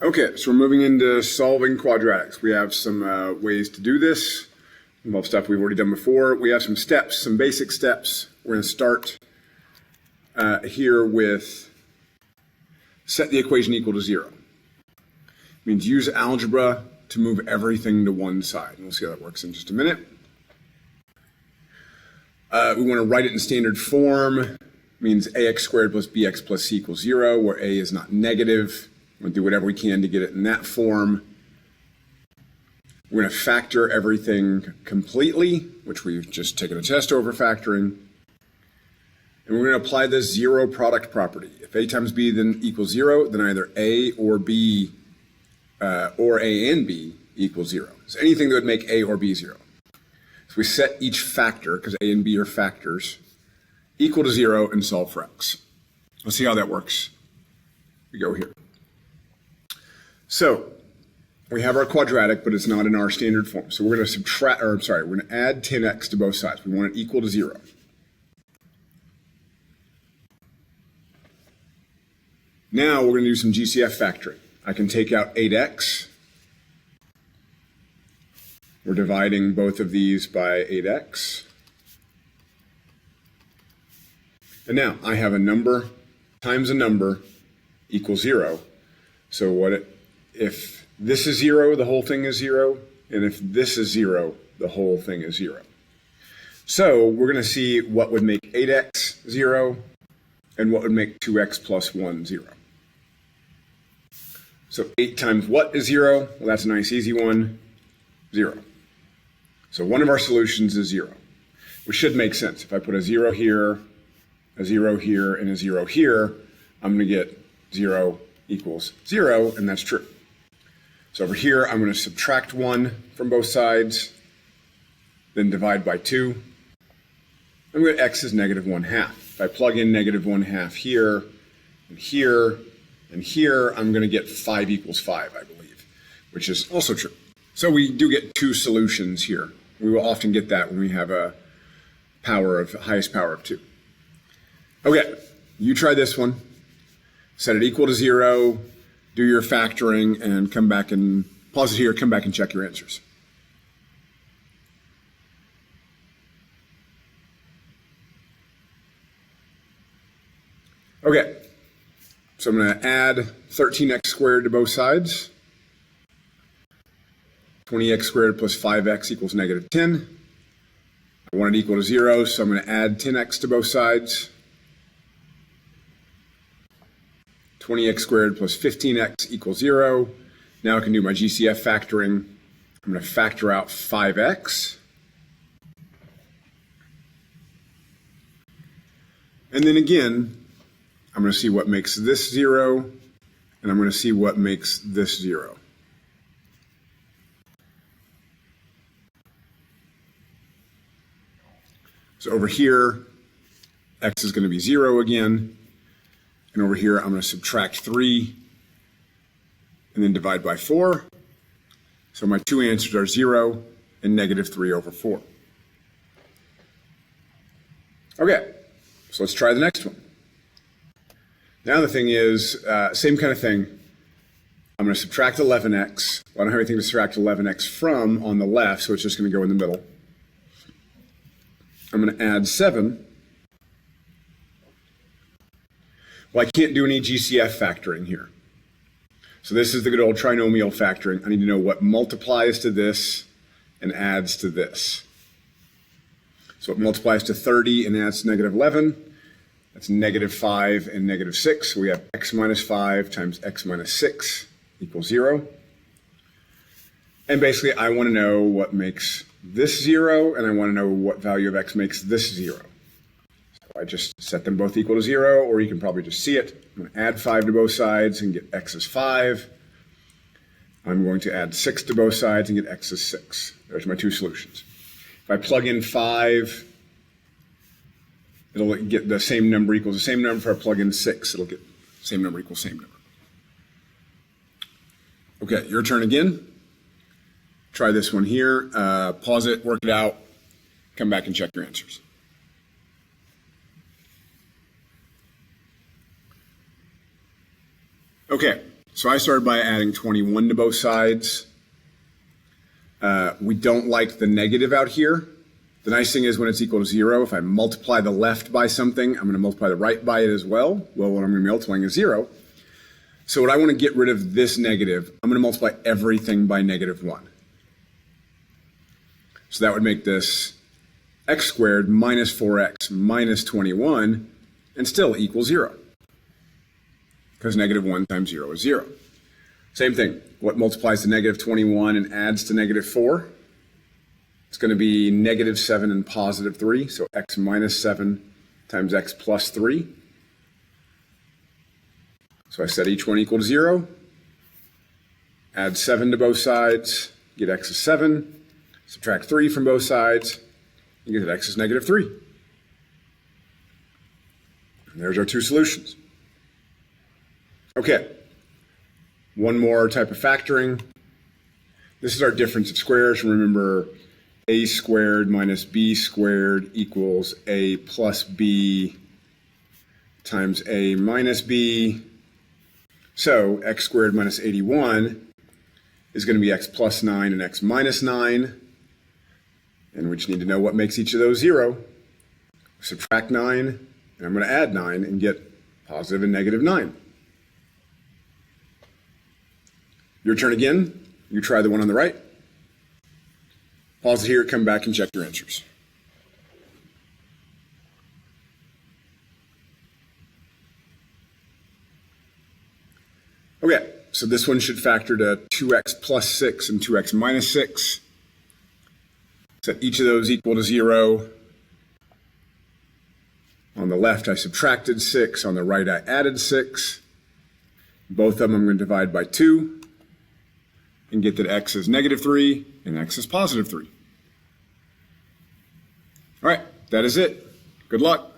Okay, so we're moving into solving quadratics. We have some ways to do this. Involve stuff we've already done before. We have some steps, some basic steps. We're going to start here with set the equation equal to 0. It means use algebra to move everything to one side. And we'll see how that works in just a minute. We want to write it in standard form. Means ax squared plus bx plus c equals 0, where a is not negative. We're going to do whatever we can to get it in that form. We're going to factor everything completely, which we've just taken a test over factoring. And we're going to apply this zero product property. If a times b then equals 0, then either a or b, or a and b equals 0. So anything that would make a or b 0. So we set each factor, because a and b are factors, equal to 0 and solve for x. Let's see how that works. We go here. So we have our quadratic, but it's not in our standard form. So we're going to we're going to add 10x to both sides. We want it equal to 0. Now we're going to do some GCF factoring. I can take out 8x. We're dividing both of these by 8x. And now I have a number times a number equals 0. So if this is 0, the whole thing is 0. And if this is 0, the whole thing is 0. So we're going to see what would make 8x 0 and what would make 2x plus 1 0. So 8 times what is 0? Well, that's a nice easy one, 0. So one of our solutions is 0, which should make sense. If I put a 0 here, a 0 here, and a 0 here, I'm going to get 0 equals 0, and that's true. So over here, I'm going to subtract 1 from both sides, then divide by 2. I'm going to x is negative 1/2. If I plug in negative 1/2 here, and here, and here, I'm going to get 5 equals 5, I believe, which is also true. So we do get two solutions here. We will often get that when we have a highest power of 2. Okay, you try this one. Set it equal to 0, do your factoring, and come back and pause it here, come back and check your answers. Okay, so I'm going to add 13x squared to both sides. 20x squared plus 5x equals negative 10. I want it equal to 0, so I'm going to add 10x to both sides. 20x squared plus 15x equals 0. Now I can do my GCF factoring. I'm going to factor out 5x. And then again, I'm going to see what makes this 0, and I'm going to see what makes this 0. So over here, x is going to be 0 again. And over here, I'm going to subtract 3 and then divide by 4. So my two answers are 0 and negative 3 over 4. Okay, so let's try the next one. Now the thing is, same kind of thing. I'm going to subtract 11x. Well, I don't have anything to subtract 11x from on the left, so it's just going to go in the middle. I'm going to add 7. Well, I can't do any GCF factoring here. So this is the good old trinomial factoring. I need to know what multiplies to this and adds to this. So it multiplies to 30 and adds to negative 11. That's negative 5 and negative 6. So we have x minus 5 times x minus 6 equals 0. And basically, I want to know what makes this 0, and I want to know what value of x makes this 0. I just set them both equal to 0, or you can probably just see it. I'm going to add 5 to both sides and get x is 5. I'm going to add 6 to both sides and get x is 6. There's my two solutions. If I plug in 5, it'll get the same number equals the same number. If I plug in 6, it'll get same number equals same number. Okay, your turn again. Try this one here. Pause it, work it out, come back and check your answers. Okay, So I started by adding 21 to both sides. We don't like the negative out here. The nice thing is when it's equal to 0, if I multiply the left by something, I'm going to multiply the right by it as well. Well, what I'm going to be multiplying is 0. So what I want to get rid of this negative, I'm going to multiply everything by -1. So that would make this x squared minus 4x minus 21 and still equal 0. Because -1 times 0 is 0. Same thing. What multiplies to -21 and adds to -4? It's going to be -7 and +3. So x minus 7 times x plus 3. So I set each one equal to 0. Add 7 to both sides. Get x is 7. Subtract 3 from both sides. You get that x is -3. And there's our two solutions. Okay. One more type of factoring. This is our difference of squares. Remember, a squared minus b squared equals a plus b times a minus b. So x squared minus 81 is going to be x plus 9 and x minus 9. And we just need to know what makes each of those 0. Subtract 9, and I'm going to add 9 and get positive and -9. Your turn again. You try the one on the right. Pause it here, come back and check your answers. Okay, so this one should factor to 2x plus 6 and 2x minus 6. Set each of those equal to 0. On the left, I subtracted 6. On the right, I added 6. Both of them I'm going to divide by 2 and get that x is -3 and x is +3. All right, that is it. Good luck.